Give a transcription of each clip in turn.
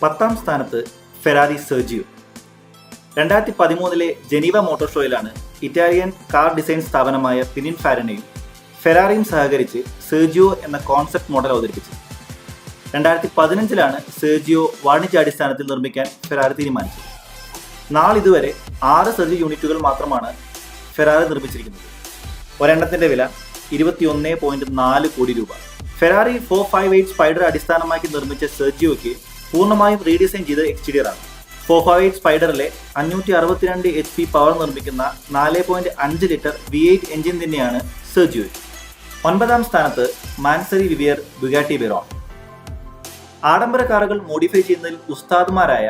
10ാം സ്ഥാനത്ത് Ferrari Sergio. 2013 Geneva motor ഷോയിലാണ് Italian car design സ്ഥാപനമായ പിനിൻഫാരിനെയും ഫെറാറിയും സഹകരിച്ച് സെർജിയോ എന്ന കോൺസെപ്റ്റ് മോഡൽ അവതരിപ്പിച്ചത്. 2015 സെർജിയോ വാണിജ്യാടിസ്ഥാനത്തിൽ നിർമ്മിക്കാൻ ഫെറാറി തീരുമാനിച്ചത്. നാളിതുവരെ 6 സെർജിയോ യൂണിറ്റുകൾ മാത്രമാണ് ഫെറാറി നിർമ്മിച്ചിരിക്കുന്നത്. ഒരെണ്ണത്തിന്റെ വില 21.4 കോടി രൂപ. ഫെറാറി 458 സ്പൈഡർ അടിസ്ഥാനമാക്കി നിർമ്മിച്ച സെർജിയോയ്ക്ക് പൂർണ്ണമായും റീഡിസൈൻ ചെയ്ത എക്സ്റ്റീരിയർ ആണ്. 458 സ്പൈഡറിലെ 562 HP പവർ നിർമ്മിക്കുന്ന 4.5 ലിറ്റർ V8 എഞ്ചിൻ തന്നെയാണ് സെർജിയോയ്ക്ക്. 9ാം സ്ഥാനത്ത് മാൻസറി വിവിയർ ബുഗാട്ടി വെറോൺ. ആഡംബര കാറുകൾ മോഡിഫൈ ചെയ്യുന്നതിൽ ഉസ്താദുമാരായ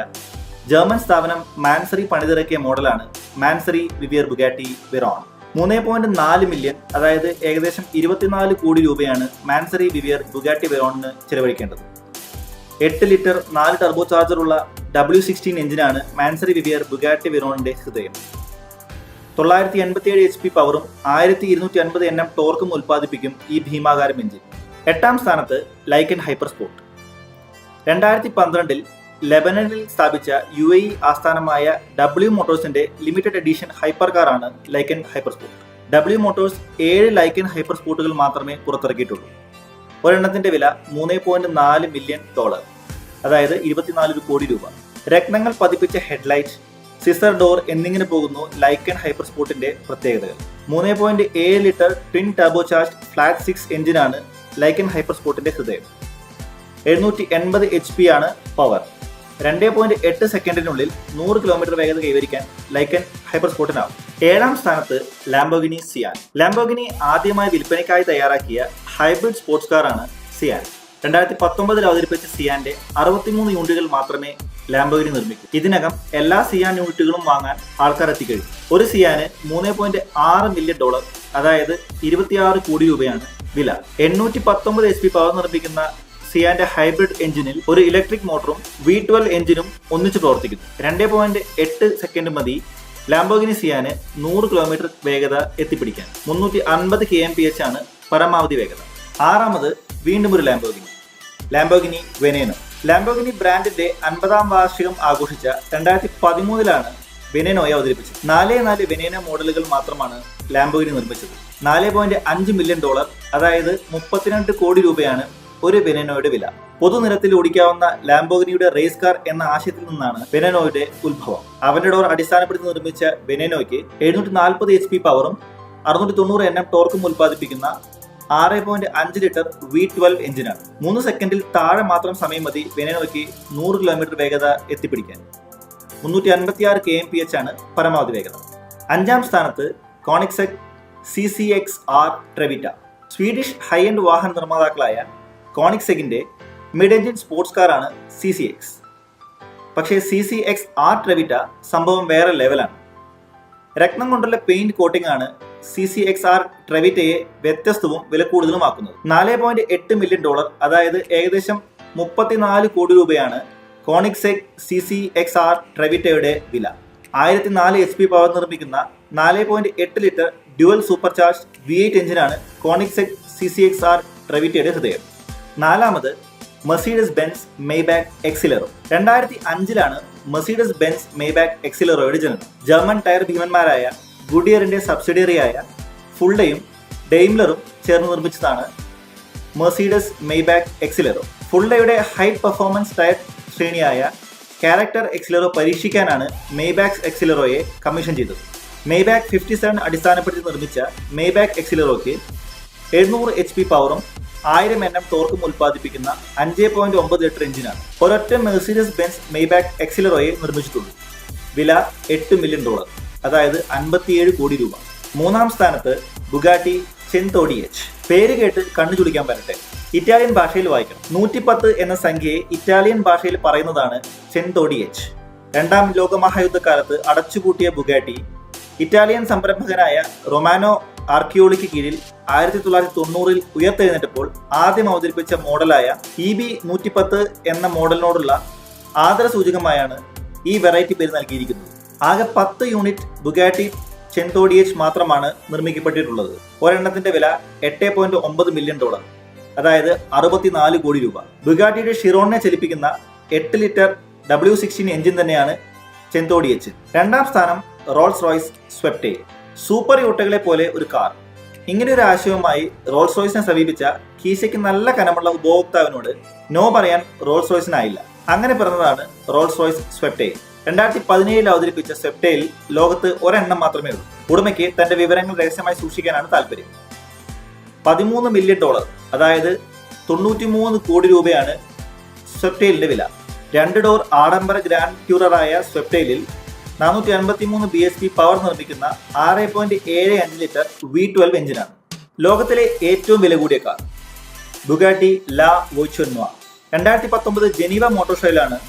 ജർമ്മൻ സ്ഥാപനം മാൻസറി പണിതിറക്കിയ മോഡലാണ് മാൻസറി വിവിയർ ബുഗാട്ടി വെറോൺ. 3.4 മില്യൺ, അതായത് ഏകദേശം 24 കോടി രൂപയാണ് മാൻസറി വിവിയർ ബുഗാട്ടി വെറോണിന് ചെലവഴിക്കേണ്ടത്. 8 ലിറ്റർ 4 ടർബോ ചാർജറുള്ള W16 എഞ്ചിനാണ് മാൻസറി വിവിയർ ബുഗാട്ടി വെറോണിന്റെ ഹൃദയം. 987 HP പവറും 1250 Nm ടോർക്കും ഉൽപ്പാദിപ്പിക്കും ഈ ഭീമാകാരം എഞ്ചിൻ. 8ാം സ്ഥാനത്ത് ലൈക്കൻ ഹൈപ്പർ സ്പോർട്ട്. 2012 ലെബനനിൽ സ്ഥാപിച്ച UAE ആസ്ഥാനമായ W മോട്ടോഴ്സിന്റെ ലിമിറ്റഡ് എഡിഷൻ ഹൈപ്പർ കാറാണ് Lykan hyper sport. W Motors 7 Lykan hyper സ്പോർട്ടുകൾ മാത്രമേ പുറത്തിറക്കിയിട്ടുള്ളൂ. ഒരെണ്ണത്തിന്റെ വില $3.4 മില്യൺ, അതായത് 24 കോടി രൂപ. രത്നങ്ങൾ പതിപ്പിച്ച ഹെഡ്ലൈറ്റ്, സിസർ ഡോർ എന്നിങ്ങനെ പോകുന്നു ലൈക്കൻ ഹൈപ്പർ സ്പോർട്ടിന്റെ പ്രത്യേകതകൾ. 3.7 litre twin turbo charge flat 6 എഞ്ചിനാണ് ലൈക്കൻ ഹൈപ്പർ സ്പോർട്ടിന്റെ ഹൃദയം. 780 HP ആണ് പവർ. 2.8 സെക്കൻഡിനുള്ളിൽ 100 കിലോമീറ്റർ വേഗത കൈവരിക്കാൻ ലൈക്കൻ ഹൈപ്പർ സ്പോർട്ടിനാവും. 7ാം സ്ഥാനത്ത് ലാംബോർഗിനി സിയാൻ. ലാംബോർഗിനി ആദ്യമായി വിൽപ്പനയ്ക്കായി തയ്യാറാക്കിയ ഹൈബ്രിഡ് സ്പോർട്സ് കാറാണ് സിയാൻ. 2019 അവതരിപ്പിച്ച സിയാന്റെ 63 യൂണിറ്റുകൾ മാത്രമേ ലാംബോർഗിനി നിർമ്മിക്കൂ. ഇതിനകം എല്ലാ സിയാൻ യൂണിറ്റുകളും വാങ്ങാൻ ആൾക്കാർ എത്തിക്കഴിഞ്ഞു. ഒരു സിയാന് $3.6 മില്യൺ, അതായത് 26 കോടി രൂപയാണ് വില. 819 HP പവർ നിർമ്മിക്കുന്ന സിയാന്റെ ഹൈബ്രിഡ് എഞ്ചിനിൽ ഒരു ഇലക്ട്രിക് മോട്ടറും V12 എഞ്ചിനും ഒന്നിച്ച് പ്രവർത്തിക്കുന്നു. 2.8 സെക്കൻഡ് മതി ലാംബോർഗിനി സിയാന് 100 കിലോമീറ്റർ വേഗത എത്തിപ്പിടിക്കാൻ. 350 kmph ആണ് പരമാവധി വേഗത. 6ാമത് വീണ്ടും ഒരു ലാംബോർഗിനി വെനേനോ. ലാംബോർഗിനി ബ്രാൻഡിന്റെ 50ാം വാർഷികം ആഘോഷിച്ച 2013 വെനേനോയെ അവതരിപ്പിച്ചത്. 4 വെനേനോ മോഡലുകൾ മാത്രമാണ് ലാംബോർഗിനി നിർമ്മിച്ചത്. $4.5 മില്യൺ, അതായത് 32 കോടി രൂപയാണ് ഒരു വെനേനോയുടെ വില. പൊതുനിരത്തിൽ ഓടിക്കാവുന്ന ലാംബോർഗിനിയുടെ റേസ് കാർ എന്ന ആശയത്തിൽ നിന്നാണ് വെനേനോയുടെ ഉത്ഭവം. അവന്റഡോർ അടിസ്ഥാനപ്പെടുത്തി നിർമ്മിച്ച വെനേനോയ്ക്ക് 740 HP പവറും 690 Nm ടോർക്കും ഉൽപ്പാദിപ്പിക്കുന്ന 6.5 ലിറ്റർ V12 എഞ്ചിനാണ്. 3 സെക്കൻഡിൽ താഴെ മാത്രം സമയം മതി വെനേനോയ്ക്ക് 100 കിലോമീറ്റർ വേഗത എത്തിപ്പിടിക്കാൻ. 356 kmph ആണ് പരമാവധി വേഗത. 5ാം സ്ഥാനത്ത് കോണിക്സെഗ് CCX-R ട്രെവിറ്റ. സ്വീഡിഷ് ഹൈ എൻഡ് വാഹന നിർമ്മാതാക്കളായ കോണിക്സെഗിന്റെ മിഡ് എഞ്ചിൻ സ്പോർട്സ് കാറാണ് CCX. പക്ഷേ CCX-R ട്രെവിറ്റ സംഭവം വേറെ ലെവലാണ്. രത്നം കൊണ്ടുള്ള പെയിന്റ് കോട്ടിംഗ് ആണ് CCX-R ട്രെവിറ്റയെ വ്യത്യസ്തവും വില കൂടുതലുമാക്കുന്നത്. $4.8 മില്യൺ, അതായത് ഏകദേശം 34 കോടി രൂപയാണ് കോണിക്സെഗ് CCX-R ട്രെവിറ്റയുടെ വില. 1004 HP പവർ നിർമ്മിക്കുന്ന 4.8 litre dual super charge V8 എഞ്ചിനാണ് കോണിക്സെഗ് CCX-R ട്രെവിറ്റയുടെ ഹൃദയം. 4ാമത് Mercedes Benz Maybach Exelero. 2005 Mercedes Benz Maybach എക്സിലറോയുടെ ജനനം. ജർമ്മൻ ടയർ ഭീമന്മാരായ ഗുഡിയറിന്റെ സബ്സിഡിയറിയായ ഫുൾഡയും ഡെയിംലറും ചേർന്ന് നിർമ്മിച്ചതാണ് മെർസിഡസ് മെയ്ബാക്ക് എക്സിലറോ. ഫുൾഡയുടെ ഹൈ പെർഫോമൻസ് ടയർ ശ്രേണിയായ ക്യാരക്ടർ എക്സിലറോ പരീക്ഷിക്കാനാണ് മെയ്ബാക്ക് എക്സിലറോയെ കമ്മീഷൻ ചെയ്തത്. മെയ്ബാക്ക് 57 അടിസ്ഥാനപ്പെടുത്തി നിർമ്മിച്ച മെയ്ബാക്ക് എക്സിലറോയ്ക്ക് 700 HP പവറും 1000 Nm ടോർക്കും ഉൽപ്പാദിപ്പിക്കുന്ന 5.9 ലിറ്റർ എഞ്ചിനാണ്. ഒരൊറ്റ മെർസിഡസ് ബെൻസ് മെയ്ബാക്ക് എക്സിലറോയെ നിർമ്മിച്ചിട്ടുള്ളൂ. വില $8 മില്യൺ, അതായത് 57 കോടി രൂപ. 3ാം സ്ഥാനത്ത് ബുഗാട്ടി ചെന്തോഡിയച്ച്. പേര് കേട്ട് കണ്ണു ചുളിക്കാൻ വരട്ടെ. ഇറ്റാലിയൻ ഭാഷയിൽ വായിക്കണം. 110 എന്ന സംഖ്യയെ ഇറ്റാലിയൻ ഭാഷയിൽ പറയുന്നതാണ് ചെന്തോഡിയച്ച്. 2ാം ലോകമഹായുദ്ധകാലത്ത് അടച്ചുപൂട്ടിയ ബുഗാട്ടി ഇറ്റാലിയൻ സംരംഭകനായ റൊമാനോ ആർക്കിയോളിക്ക് കീഴിൽ 1990 ഉയർത്തെഴുന്നേറ്റപ്പോൾ ആദ്യം അവതരിപ്പിച്ച മോഡലായ EB110 എന്ന മോഡലിനോടുള്ള ആദരസൂചകമായാണ് ഈ വെറൈറ്റി പേര് നൽകിയിരിക്കുന്നത്. ആകെ 10 യൂണിറ്റ് ബുഗാട്ടി ചെന്തോഡിയച്ച് മാത്രമാണ് നിർമ്മിക്കപ്പെട്ടിട്ടുള്ളത്. ഒരെണ്ണത്തിന്റെ വില $8.9 മില്യൺ, അതായത് 64 കോടി രൂപ. ബുഗാട്ടിയുടെ ഷിറോണിനെ ചലിപ്പിക്കുന്ന 8 ലിറ്റർ W16 എഞ്ചിൻ തന്നെയാണ് ചെന്തോടി എച്ച്. രണ്ടാം സ്ഥാനം റോൾസ് റോയ്സ് സ്വെപ്റ്റെയിൽ. സൂപ്പർ യൂട്ടകളെ പോലെ ഒരു കാർ. ഇങ്ങനെ ഒരു ആശയവുമായി റോൾസ് റോയ്സിനെ സമീപിച്ച കീശയ്ക്ക് നല്ല കനമുള്ള ഉപഭോക്താവിനോട് നോ പറയാൻ റോൾസ് റോയ്സിനായില്ല. അങ്ങനെ പിറന്നതാണ് റോൾസ് റോയ്സ് സ്വെപ്റ്റെയിൽ. 2017 അവതരിപ്പിച്ച സ്വെപ്റ്റെയിൽ ലോകത്ത് ഒരെണ്ണം മാത്രമേ ഉള്ളൂ. ഉടമയ്ക്ക് തന്റെ വിവരങ്ങൾ രഹസ്യമായി സൂക്ഷിക്കാനാണ് താല്പര്യം. $13 മില്യൺ, അതായത് 93 കോടി രൂപയാണ് സ്വെപ്റ്റെയിലിന്റെ വില. 2 ഡോർ ആഡംബര ഗ്രാൻഡ് ടൂററായ സ്വെപ്റ്റെയിലിൽ 453 bhp പവർ നിർമ്മിക്കുന്ന 6.75 ലിറ്റർ V12 എഞ്ചിനാണ്. ലോകത്തിലെ ഏറ്റവും വില കൂടിയ കാർ ബുഗാട്ടി ലാ വോയ്ച്ചോൻവാ. 2019 ജനീവ മോട്ടോർ ഷോയിലാണ്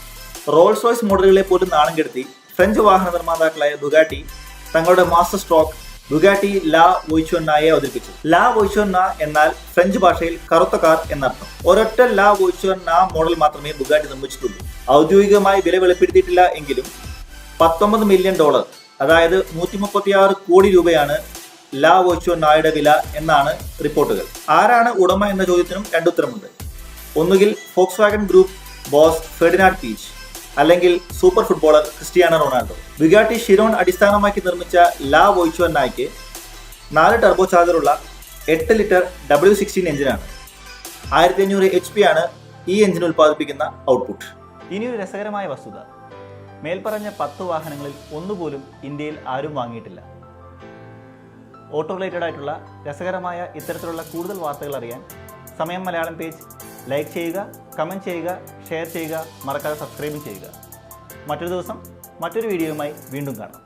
റോൾസ് റോയ്സ് മോഡലുകളെ പോലും നാണം കെടുത്തി ഫ്രഞ്ച് വാഹന നിർമ്മാതാക്കളായ ബുഗാട്ടി തങ്ങളുടെ മാസ്റ്റർ സ്ട്രോക്ക് ബുഗാട്ടി ലാ വോയ്ച്ചോൻവായെ അവതരിപ്പിച്ചു. ലാ വോയ്ച്ചോൻവാ എന്നാൽ ഫ്രഞ്ച് ഭാഷയിൽ കറുത്ത കാർ എന്നർത്ഥം. ഒരൊറ്റ ലാ വോയ്ച്ചോൻവാ മോഡൽ മാത്രമേ ബുഗാട്ടി നിർമ്മിച്ചിട്ടുള്ളൂ. ഔദ്യോഗികമായി വില വെളിപ്പെടുത്തിയിട്ടില്ല എങ്കിലും $19 മില്യൺ, അതായത് 136 കോടി രൂപയാണ് ലാ വോയ്ച്ചോൻവായുടെ വില എന്നാണ് റിപ്പോർട്ടുകൾ. ആരാണ് ഉടമ എന്ന ചോദ്യത്തിനും രണ്ടുത്തരമുണ്ട്. ഒന്നുകിൽ Volkswagen group boss Ferdinand Piech, അല്ലെങ്കിൽ super footballer Cristiano Ronaldo. Bugatti Chiron അടിസ്ഥാനമാക്കി നിർമ്മിച്ച ലാ വോയ്ച്ചോൻവായ്ക്ക് 4 ടർബോ ചാർജറുള്ള 8 ലിറ്റർ W16 എഞ്ചിനാണ്. 1500 HP ആണ് ഈ എഞ്ചിൻ ഉൽപ്പാദിപ്പിക്കുന്ന ഔട്ട്പുട്ട്. ഇനിയൊരു രസകരമായ വസ്തുത, മേൽപ്പറഞ്ഞ 10 വാഹനങ്ങളിൽ ഒന്നുപോലും ഇന്ത്യയിൽ ആരും വാങ്ങിയിട്ടില്ല. ഓട്ടോ റിലേറ്റഡ് ആയിട്ടുള്ള രസകരമായ ഇത്തരത്തിലുള്ള കൂടുതൽ വാർത്തകൾ അറിയാൻ സമയം മലയാളം പേജ് ലൈക്ക് ചെയ്യുക, കമൻറ്റ് ചെയ്യുക, ഷെയർ ചെയ്യുക, മറക്കാതെ സബ്സ്ക്രൈബും ചെയ്യുക. മറ്റൊരു ദിവസം മറ്റൊരു വീഡിയോയുമായി വീണ്ടും കാണാം.